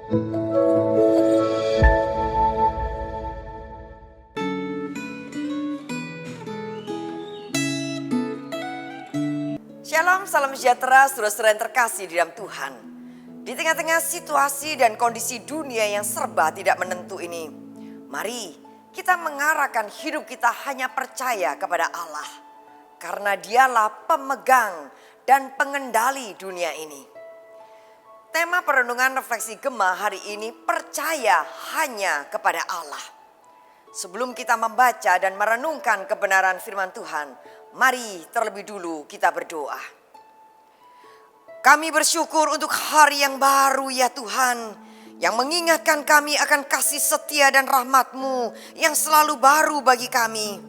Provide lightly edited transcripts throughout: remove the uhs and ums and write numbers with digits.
Shalom, salam sejahtera, saudara-saudara yang terkasih di dalam Tuhan. Di tengah-tengah situasi dan kondisi dunia yang serba tidak menentu ini, mari kita mengarahkan hidup kita hanya percaya kepada Allah. Karena Dialah pemegang dan pengendali dunia ini. Tema perenungan refleksi Gema hari ini, percaya hanya kepada Allah. Sebelum kita membaca dan merenungkan kebenaran firman Tuhan, mari terlebih dulu kita berdoa. Kami bersyukur untuk hari yang baru ya Tuhan, yang mengingatkan kami akan kasih setia dan rahmat-Mu yang selalu baru bagi kami.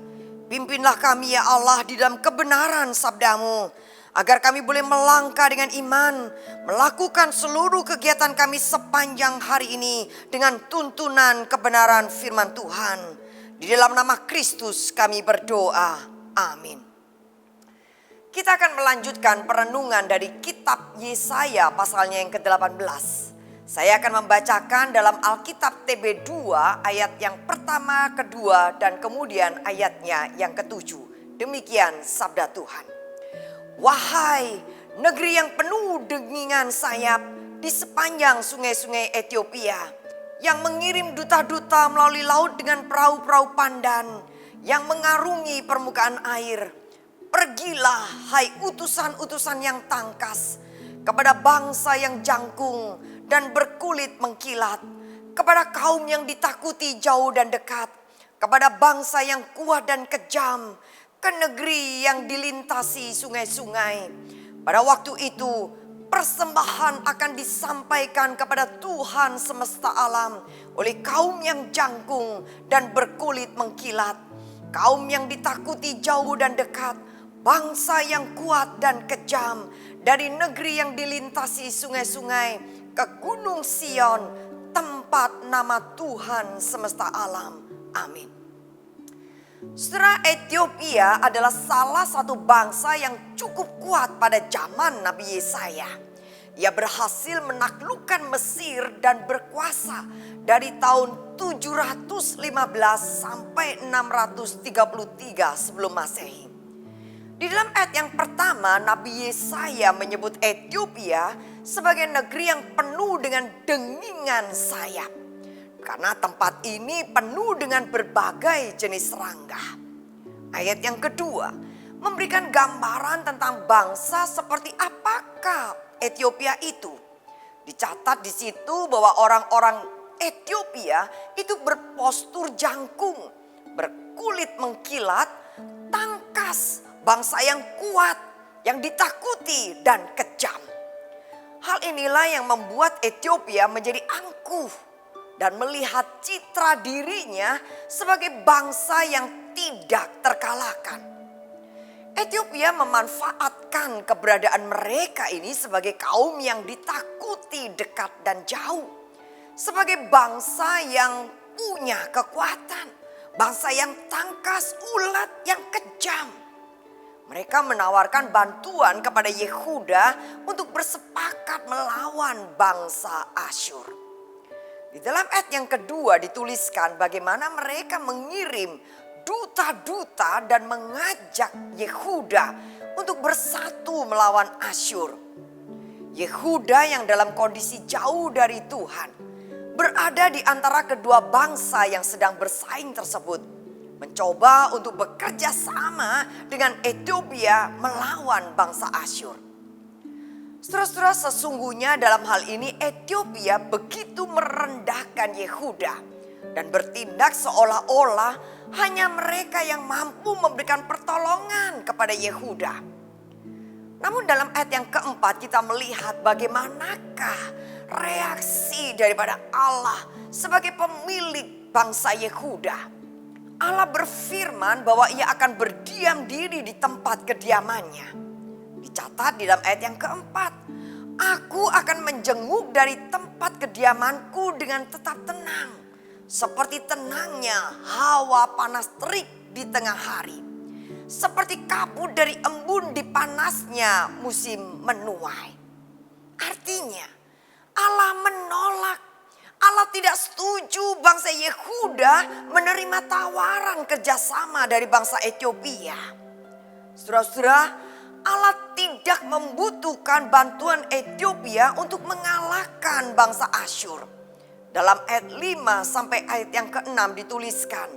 Pimpinlah kami ya Allah di dalam kebenaran sabda-Mu, agar kami boleh melangkah dengan iman, melakukan seluruh kegiatan kami sepanjang hari ini dengan tuntunan kebenaran firman Tuhan. Di dalam nama Kristus kami berdoa, amin. Kita akan melanjutkan perenungan dari kitab Yesaya pasalnya yang ke-18. Saya akan membacakan dalam Alkitab TB2 ayat yang pertama, kedua, dan kemudian ayatnya yang ke-7. Demikian sabda Tuhan. Wahai negeri yang penuh dengan sayap di sepanjang sungai-sungai Ethiopia, yang mengirim duta-duta melalui laut dengan perahu-perahu pandan, yang mengarungi permukaan air. Pergilah hai utusan-utusan yang tangkas, kepada bangsa yang jangkung dan berkulit mengkilat, kepada kaum yang ditakuti jauh dan dekat, kepada bangsa yang kuat dan kejam, ke negeri yang dilintasi sungai-sungai. Pada waktu itu persembahan akan disampaikan kepada Tuhan semesta alam oleh kaum yang jangkung dan berkulit mengkilat, kaum yang ditakuti jauh dan dekat, bangsa yang kuat dan kejam, dari negeri yang dilintasi sungai-sungai ke Gunung Sion, tempat nama Tuhan semesta alam. Amin. Saudara, Ethiopia adalah salah satu bangsa yang cukup kuat pada zaman Nabi Yesaya. Ia berhasil menaklukkan Mesir dan berkuasa dari tahun 715 sampai 633 sebelum Masehi. Di dalam ayat yang pertama, Nabi Yesaya menyebut Ethiopia sebagai negeri yang penuh dengan dengingan sayap. Karena tempat ini penuh dengan berbagai jenis serangga. Ayat yang kedua memberikan gambaran tentang bangsa seperti apakah Ethiopia itu. Dicatat di situ bahwa orang-orang Ethiopia itu berpostur jangkung, berkulit mengkilat, tangkas, bangsa yang kuat, yang ditakuti dan kejam. Hal inilah yang membuat Ethiopia menjadi angkuh dan melihat citra dirinya sebagai bangsa yang tidak terkalahkan. Ethiopia memanfaatkan keberadaan mereka ini sebagai kaum yang ditakuti dekat dan jauh. Sebagai bangsa yang punya kekuatan, bangsa yang tangkas, ulet, yang kejam. Mereka menawarkan bantuan kepada Yehuda untuk bersepakat melawan bangsa Asyur. Di dalam ayat yang kedua dituliskan bagaimana mereka mengirim duta-duta dan mengajak Yehuda untuk bersatu melawan Asyur. Yehuda yang dalam kondisi jauh dari Tuhan berada di antara kedua bangsa yang sedang bersaing tersebut, mencoba untuk bekerja sama dengan Ethiopia melawan bangsa Asyur. Saudara-saudara, sesungguhnya dalam hal ini Ethiopia begitu merendahkan Yehuda dan bertindak seolah-olah hanya mereka yang mampu memberikan pertolongan kepada Yehuda. Namun dalam ayat yang keempat kita melihat bagaimanakah reaksi daripada Allah sebagai pemilik bangsa Yehuda. Allah berfirman bahwa ia akan berdiam diri di tempat kediamannya. Dicatat di dalam ayat yang keempat, aku akan menjenguk dari tempat kediamanku dengan tetap tenang, seperti tenangnya hawa panas terik di tengah hari, seperti kabut dari embun di panasnya musim menuai. Artinya Allah menolak tidak setuju bangsa Yehuda menerima tawaran kerjasama dari bangsa Ethiopia. Saudara-saudara, Allah tidak membutuhkan bantuan Ethiopia untuk mengalahkan bangsa Asyur. Dalam ayat 5 sampai ayat yang ke-6 dituliskan,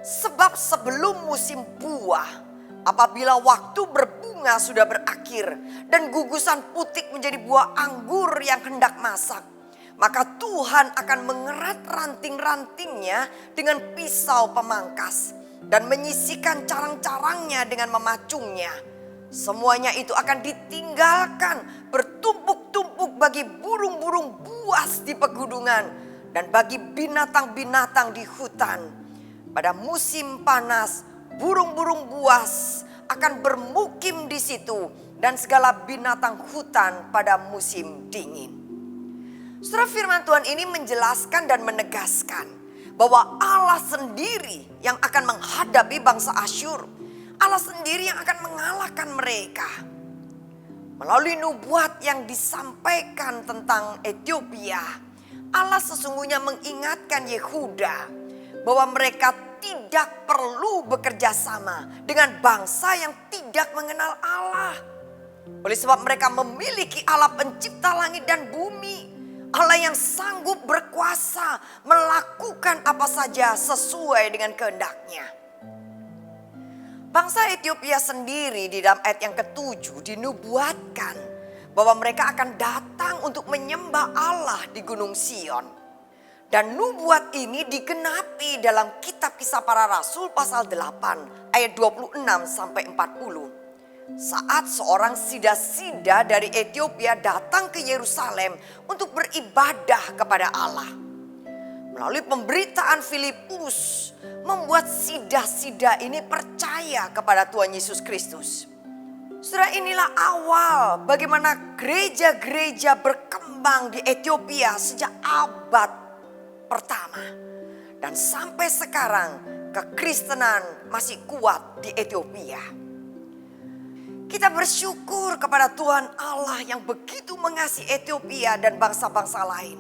sebab sebelum musim buah, apabila waktu berbunga sudah berakhir dan gugusan putik menjadi buah anggur yang hendak masak, maka Tuhan akan mengerat ranting-rantingnya dengan pisau pemangkas dan menyisihkan carang-carangnya dengan memacungnya. Semuanya itu akan ditinggalkan bertumpuk-tumpuk bagi burung-burung buas di pegunungan dan bagi binatang-binatang di hutan. Pada musim panas, burung-burung buas akan bermukim di situ dan segala binatang hutan pada musim dingin. Saudara, firman Tuhan ini menjelaskan dan menegaskan bahwa Allah sendiri yang akan menghadapi bangsa Asyur. Allah sendiri yang akan mengalahkan mereka. Melalui nubuat yang disampaikan tentang Ethiopia, Allah sesungguhnya mengingatkan Yehuda bahwa mereka tidak perlu bekerja sama dengan bangsa yang tidak mengenal Allah. Oleh sebab mereka memiliki Allah pencipta langit dan bumi. Allah yang sanggup berkuasa melakukan apa saja sesuai dengan kehendaknya. Bangsa Ethiopia sendiri di dalam ayat yang ke-7 dinubuatkan bahwa mereka akan datang untuk menyembah Allah di Gunung Sion. Dan nubuat ini digenapi dalam kitab Kisah Para Rasul pasal 8 ayat 26 sampai 40. Saat seorang sida-sida dari Ethiopia datang ke Yerusalem untuk beribadah kepada Allah. Melalui pemberitaan Filipus membuat sida-sida ini percaya kepada Tuhan Yesus Kristus. Saudara, inilah awal bagaimana gereja-gereja berkembang di Ethiopia sejak abad pertama. Dan sampai sekarang kekristenan masih kuat di Ethiopia. Kita bersyukur kepada Tuhan Allah yang begitu mengasihi Ethiopia dan bangsa-bangsa lain.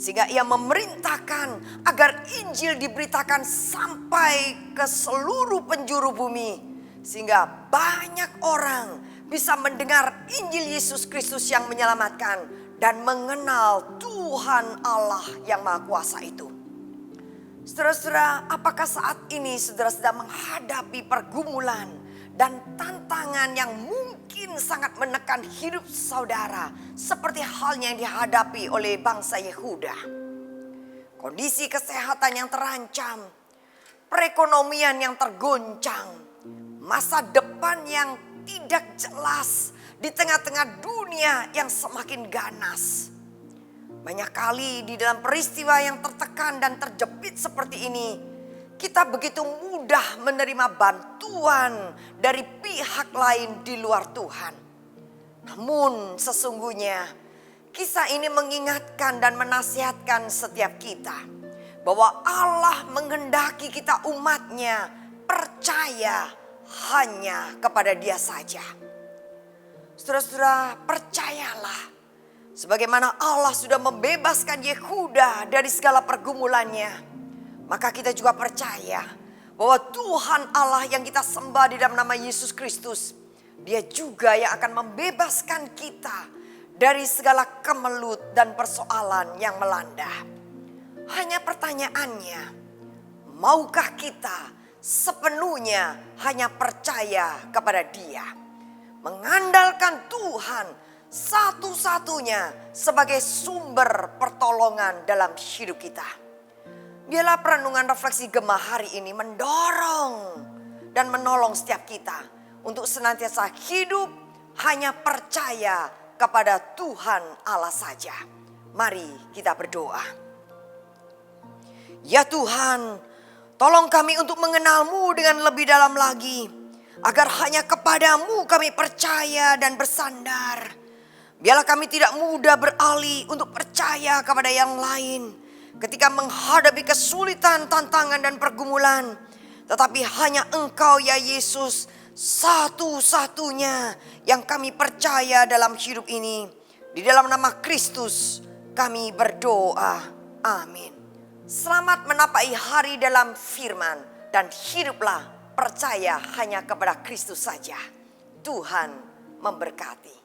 Sehingga ia memerintahkan agar Injil diberitakan sampai ke seluruh penjuru bumi. Sehingga banyak orang bisa mendengar Injil Yesus Kristus yang menyelamatkan dan mengenal Tuhan Allah yang Maha Kuasa itu. Saudara-saudara, apakah saat ini saudara sedang menghadapi pergumulan dan tantangan yang mungkin sangat menekan hidup saudara seperti halnya yang dihadapi oleh bangsa Yehuda? Kondisi kesehatan yang terancam, perekonomian yang tergoncang, masa depan yang tidak jelas di tengah-tengah dunia yang semakin ganas. Banyak kali di dalam peristiwa yang tertekan dan terjepit seperti ini, kita begitu mudah menerima bantuan dari pihak lain di luar Tuhan. Namun sesungguhnya kisah ini mengingatkan dan menasihatkan setiap kita bahwa Allah menghendaki kita umatnya percaya hanya kepada Dia saja. Saudara-saudara, percayalah sebagaimana Allah sudah membebaskan Yehuda dari segala pergumulannya, maka kita juga percaya bahwa Tuhan Allah yang kita sembah di dalam nama Yesus Kristus, Dia juga yang akan membebaskan kita dari segala kemelut dan persoalan yang melanda. Hanya pertanyaannya, maukah kita sepenuhnya hanya percaya kepada Dia, mengandalkan Tuhan satu-satunya sebagai sumber pertolongan dalam hidup kita? Biarlah perenungan refleksi Gemah hari ini mendorong dan menolong setiap kita untuk senantiasa hidup hanya percaya kepada Tuhan Allah saja. Mari kita berdoa. Ya Tuhan, tolong kami untuk mengenal-Mu dengan lebih dalam lagi, agar hanya kepada-Mu kami percaya dan bersandar. Biarlah kami tidak mudah beralih untuk percaya kepada yang lain ketika menghadapi kesulitan, tantangan dan pergumulan. Tetapi hanya Engkau ya Yesus satu-satunya yang kami percaya dalam hidup ini. Di dalam nama Kristus kami berdoa. Amin. Selamat menapai hari dalam firman dan hiduplah percaya hanya kepada Kristus saja. Tuhan memberkati.